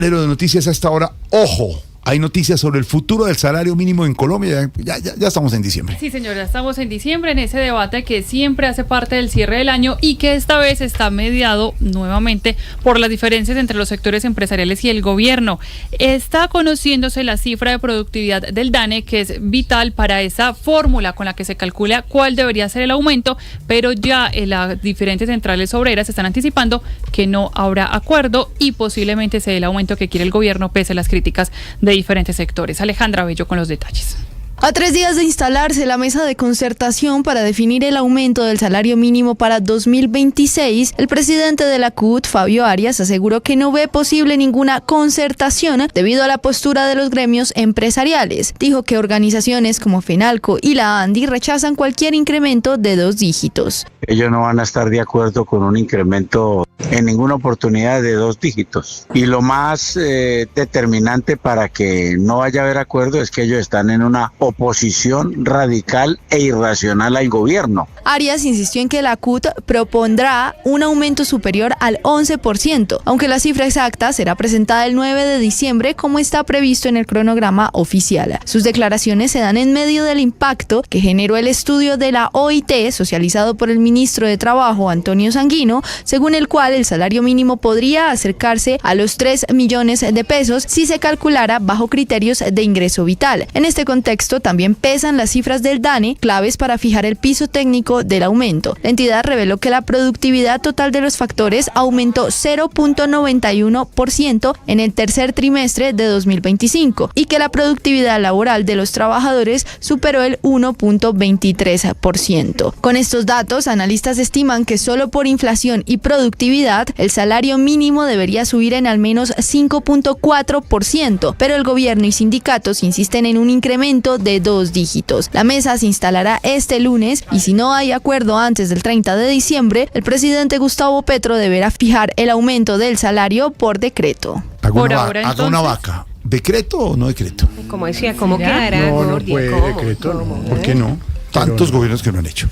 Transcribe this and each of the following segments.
De noticias a esta hora, ojo, hay noticias sobre el futuro del salario mínimo en Colombia, ya estamos en diciembre. Sí, señor, ya estamos en diciembre, en ese debate que siempre hace parte del cierre del año y que esta vez está mediado nuevamente por las diferencias entre los sectores empresariales y el gobierno. Está conociéndose la cifra de productividad del DANE, que es vital para esa fórmula con la que se calcula cuál debería ser el aumento, pero ya las diferentes centrales obreras están anticipando que no habrá acuerdo y posiblemente se dé el aumento que quiere el gobierno pese a las críticas de diferentes sectores. Alejandra Bello con los detalles. A 3 días de instalarse la mesa de concertación para definir el aumento del salario mínimo para 2026, el presidente de la CUT, Fabio Arias, aseguró que no ve posible ninguna concertación debido a la postura de los gremios empresariales. Dijo que organizaciones como FENALCO y la ANDI rechazan cualquier incremento de 2 dígitos. Ellos no van a estar de acuerdo con un incremento en ninguna oportunidad de 2 dígitos. Y lo más determinante para que no vaya a haber acuerdo es que ellos están en una oposición radical e irracional al gobierno. Arias insistió en que la CUT propondrá un aumento superior al 11%, aunque la cifra exacta será presentada el 9 de diciembre como está previsto en el cronograma oficial. Sus declaraciones se dan en medio del impacto que generó el estudio de la OIT socializado por el ministro de Trabajo, Antonio Sanguino, según el cual el salario mínimo podría acercarse a los 3 millones de pesos si se calculara bajo criterios de ingreso vital. En este contexto también pesan las cifras del DANE, claves para fijar el piso técnico del aumento. La entidad reveló que la productividad total de los factores aumentó 0.91% en el tercer trimestre de 2025 y que la productividad laboral de los trabajadores superó el 1.23%. Con estos datos, analistas estiman que solo por inflación y productividad, el salario mínimo debería subir en al menos 5.4%, pero el gobierno y sindicatos insisten en un incremento de 2 dígitos. La mesa se instalará este lunes y si no hay acuerdo antes del 30 de diciembre, el presidente Gustavo Petro deberá fijar el aumento del salario por decreto. Haga una vaca. ¿Decreto o no decreto? Como decía, ¿cómo quedará? No puede decreto. ¿Cómo? ¿Por qué no? Tantos gobiernos que lo han hecho.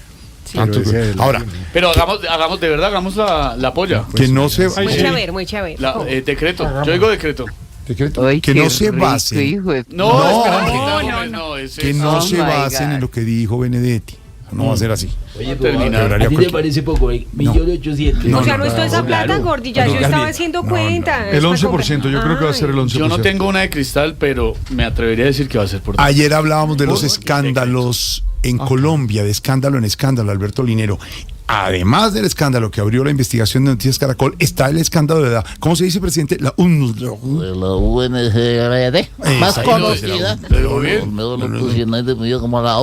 Ahora, pero hagamos de verdad, hagamos la polla. Que no se... Muy chévere, muy chévere. Decreto, yo digo decreto. Ay, que no se basen. No, que no se basen en lo que dijo Benedetti. No va a ser así. Oye, pero ¿a ti te parece poco? 1.800.000. O sea, no es toda esa plata, Gordi, ya yo estaba haciendo cuenta. El 11%, yo creo que va a ser el 11%. Yo no tengo una de cristal, pero me atrevería a decir que va a ser por... Ayer hablábamos de los escándalos en Colombia, de escándalo en escándalo, Alberto Linero. Además del escándalo que abrió la investigación de Noticias Caracol, está el escándalo de ¿cómo se dice, presidente? La UNGD. Más conocida. Como la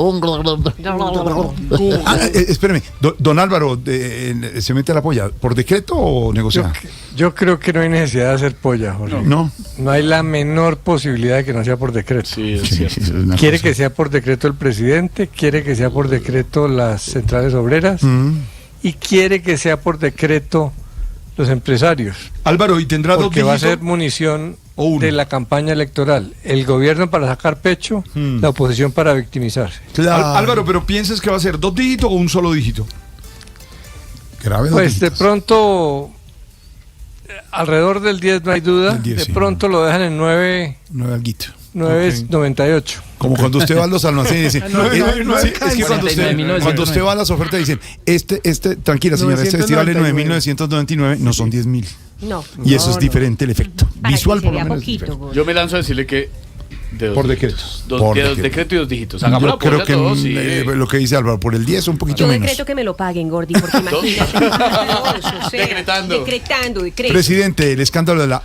Espéreme, don Álvaro, ¿se mete a la polla? ¿Por decreto o negociada? Yo creo que no hay necesidad de hacer polla, Jorge. No hay la menor posibilidad de que no sea por decreto. Sí, Quiere que sea por decreto el presidente, quiere que sea por decreto las centrales obreras. Y quiere que sea por decreto los empresarios. Álvaro, ¿y tendrá porque va a ser munición de la campaña electoral. El gobierno para sacar pecho, la oposición para victimizarse. Claro. Álvaro, pero ¿piensas que va a ser 2 dígitos o un solo dígito? Grave. Pues de pronto, alrededor del 10 no hay duda. 10, de pronto lo dejan en 9 alguito. 9.98. Como cuando usted va a los almacenes y dice, es que cuando usted va a las ofertas dicen, tranquila señora, este festival vale 9.999, no son 10.000. No. Y eso es diferente el efecto. Visual por lo menos. Yo me lanzo a decirle que por decreto. Decreto y 2 dígitos. Yo creo que lo que dice Álvaro, por el 10 un poquito menos. Yo decreto que me lo paguen, Gordi, porque imagínate. Decretando. Presidente, el escándalo de la...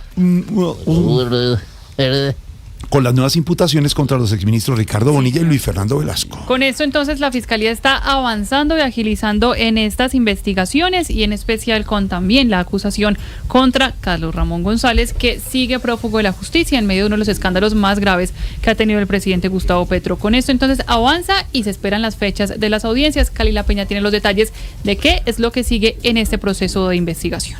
con las nuevas imputaciones contra los exministros Ricardo Bonilla y Luis Fernando Velasco. Con esto entonces la Fiscalía está avanzando y agilizando en estas investigaciones y en especial con también la acusación contra Carlos Ramón González, que sigue prófugo de la justicia en medio de uno de los escándalos más graves que ha tenido el presidente Gustavo Petro. Con esto entonces avanza y se esperan las fechas de las audiencias. Kalila Peña tiene los detalles de qué es lo que sigue en este proceso de investigación.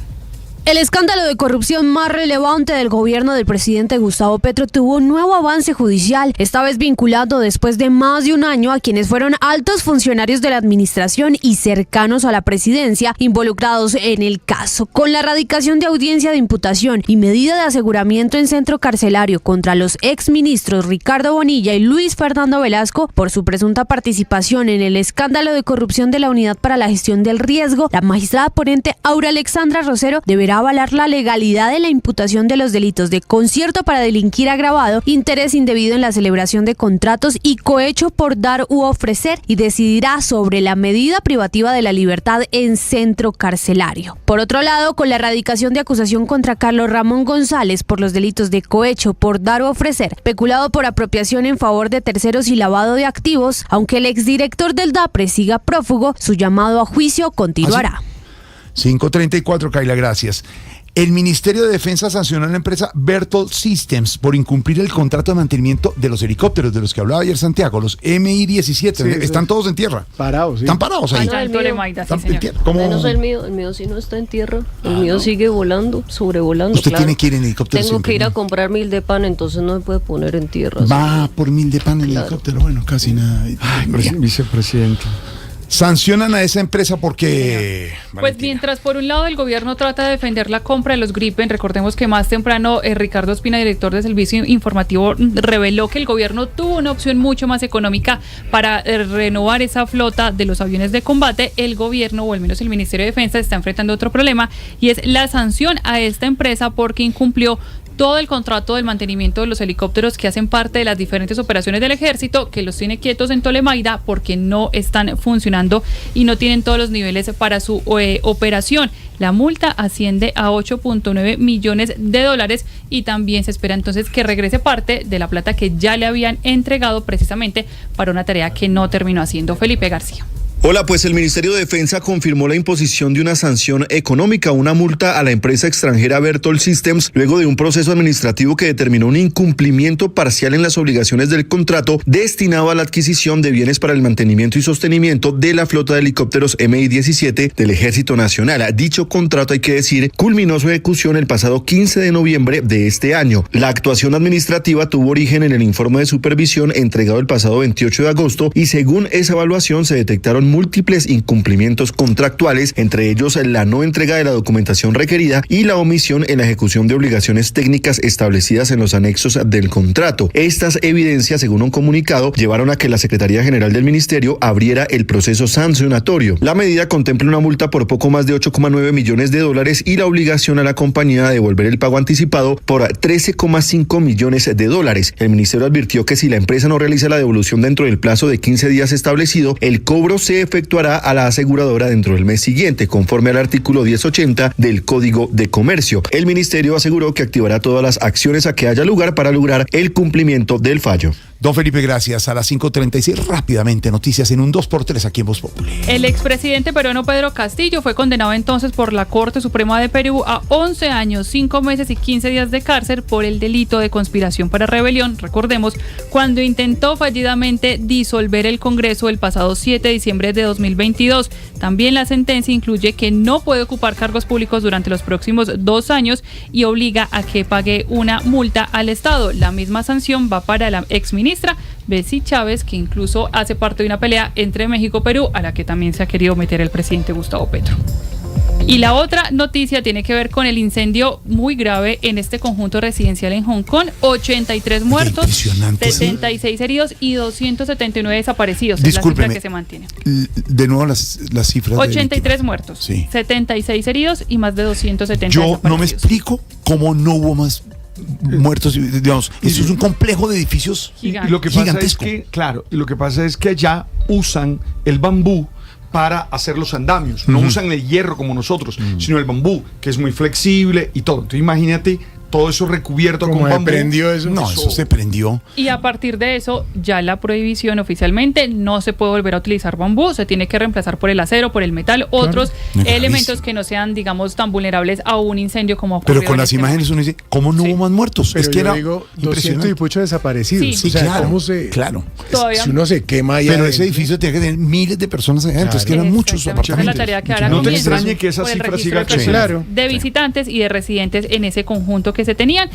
El escándalo de corrupción más relevante del gobierno del presidente Gustavo Petro tuvo un nuevo avance judicial, esta vez vinculado después de más de un año a quienes fueron altos funcionarios de la administración y cercanos a la presidencia involucrados en el caso. Con la radicación de audiencia de imputación y medida de aseguramiento en centro carcelario contra los exministros Ricardo Bonilla y Luis Fernando Velasco por su presunta participación en el escándalo de corrupción de la Unidad para la Gestión del Riesgo, la magistrada ponente Aura Alexandra Rosero deberá avalar la legalidad de la imputación de los delitos de concierto para delinquir agravado, interés indebido en la celebración de contratos y cohecho por dar u ofrecer, y decidirá sobre la medida privativa de la libertad en centro carcelario. Por otro lado, con la erradicación de acusación contra Carlos Ramón González por los delitos de cohecho por dar u ofrecer, peculado por apropiación en favor de terceros y lavado de activos, aunque el exdirector del DAPRE siga prófugo, su llamado a juicio continuará. 5:34, Kaila, gracias. El Ministerio de Defensa sancionó a la empresa Berthold Systems por incumplir el contrato de mantenimiento de los helicópteros de los que hablaba ayer Santiago, los Mi-17. Sí, están todos en tierra. Parados, sí. Están parados ahí. Están en tierra. ¿Cómo? Menos el mío sí no está en tierra. El mío sigue volando, sobrevolando. Usted tiene que ir en helicóptero. Tengo que ir a comprar 1000 de pan, entonces no se puede poner en tierra. Va por 1000 de pan en el helicóptero. Bueno, casi nada. Ay, vicepresidente. Sancionan a esa empresa porque... Pues mientras por un lado el gobierno trata de defender la compra de los Gripen, recordemos que más temprano Ricardo Ospina, director de Servicio Informativo, reveló que el gobierno tuvo una opción mucho más económica para renovar esa flota de los aviones de combate. El gobierno, o al menos el Ministerio de Defensa, está enfrentando otro problema, y es la sanción a esta empresa porque incumplió todo el contrato del mantenimiento de los helicópteros que hacen parte de las diferentes operaciones del ejército, que los tiene quietos en Tolemaida porque no están funcionando y no tienen todos los niveles para su operación. La multa asciende a $8.9 millones y también se espera entonces que regrese parte de la plata que ya le habían entregado precisamente para una tarea que no terminó haciendo. Felipe García. Hola, pues el Ministerio de Defensa confirmó la imposición de una sanción económica, una multa a la empresa extranjera Berthold Systems, luego de un proceso administrativo que determinó un incumplimiento parcial en las obligaciones del contrato destinado a la adquisición de bienes para el mantenimiento y sostenimiento de la flota de helicópteros Mi-17 del Ejército Nacional. Dicho contrato, hay que decir, culminó su ejecución el pasado 15 de noviembre de este año. La actuación administrativa tuvo origen en el informe de supervisión entregado el pasado 28 de agosto y según esa evaluación se detectaron múltiples incumplimientos contractuales, entre ellos la no entrega de la documentación requerida y la omisión en la ejecución de obligaciones técnicas establecidas en los anexos del contrato. Estas evidencias, según un comunicado, llevaron a que la Secretaría General del Ministerio abriera el proceso sancionatorio. La medida contempla una multa por poco más de $8.9 millones y la obligación a la compañía de devolver el pago anticipado por $13.5 millones. El ministerio advirtió que si la empresa no realiza la devolución dentro del plazo de 15 días establecido, el cobro se efectuará a la aseguradora dentro del mes siguiente, conforme al artículo 1080 del Código de Comercio. El ministerio aseguró que activará todas las acciones a que haya lugar para lograr el cumplimiento del fallo. Don Felipe, gracias. A las 5:36, rápidamente, noticias en un 2x3 aquí en Voz Populi. El expresidente peruano Pedro Castillo fue condenado entonces por la Corte Suprema de Perú a 11 años, 5 meses y 15 días de cárcel por el delito de conspiración para rebelión, recordemos, cuando intentó fallidamente disolver el Congreso el pasado 7 de diciembre de 2022. También la sentencia incluye que no puede ocupar cargos públicos durante los próximos 2 años y obliga a que pague una multa al Estado. La misma sanción va para la exministra Betsy Chávez, que incluso hace parte de una pelea entre México y Perú, a la que también se ha querido meter el presidente Gustavo Petro. Y la otra noticia tiene que ver con el incendio muy grave en este conjunto residencial en Hong Kong. 83 muertos, 76 heridos y 279 desaparecidos. Discúlpeme, es la cifra que se mantiene. De nuevo las cifras. 83 muertos, sí. 76 heridos y más de 270 desaparecidos. Yo no me explico cómo no hubo más muertos, digamos, eso es un complejo de edificios gigantesco. Y lo que pasa es que, claro, y lo que pasa es que allá usan el bambú para hacer los andamios, no usan el hierro como nosotros, sino el bambú, que es muy flexible y todo. Entonces imagínate todo eso recubierto ¿Cómo con se bambú. prendió eso? No, eso se prendió. Y a partir de eso, ya la prohibición oficialmente no se puede volver a utilizar bambú, se tiene que reemplazar por el acero, por el metal, otros elementos que no sean, digamos, tan vulnerables a un incendio como ocurrió. Pero con en las este imágenes uno dice, ¿cómo no hubo más muertos? Pero es que yo era digo, 200 y impresionante. pucho desaparecidos. Sí. Sí, o sea, claro, ¿cómo se...? claro. Todavía- Si uno se quema ahí Pero adentro. ese edificio tenía que tener miles de personas allá adentro, es que eran muchos Exactamente. Esa es la apartamentos. tarea que hará No te comienza extrañe que esa por el cifra registro siga de personas, creciendo. de visitantes y de residentes en ese conjunto que se tenían.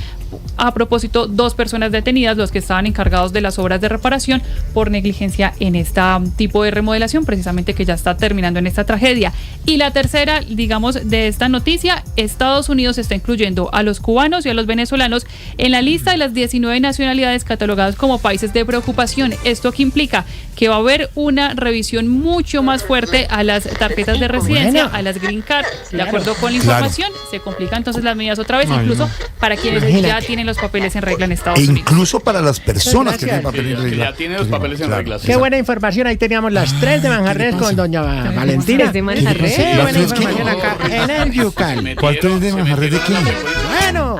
A propósito, 2 personas detenidas, los que estaban encargados de las obras de reparación por negligencia en este tipo de remodelación, precisamente que ya está terminando en esta tragedia. Y la tercera, digamos, de esta noticia, Estados Unidos está incluyendo a los cubanos y a los venezolanos en la lista de las 19 nacionalidades catalogadas como países de preocupación. ¿Esto qué implica? Que va a haber una revisión mucho más fuerte a las tarjetas de residencia, a las green card. De acuerdo con la información, se complican entonces las medidas otra vez, incluso para quienes ya tienen los papeles en regla en Estados E Unidos. incluso para las personas que tienen Gracias. papel en Que regla. ya tiene los papeles en regla. Qué buena información. Ahí teníamos las 3 de Manjarres con doña Valentina. ¿Tres de Manjarres? Sí, ¿Las buena tres qué? información acá en el Yucatán. ¿Cuál tres de Manjarres de qué? Bueno,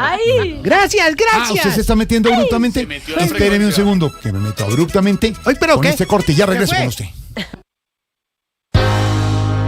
gracias, Ah, usted se está metiendo abruptamente. Se metió la Espéreme un frecuencia. segundo, que me meto abruptamente Ay, ¿pero con qué? este corte. Ya ¿Qué regreso fue? con usted.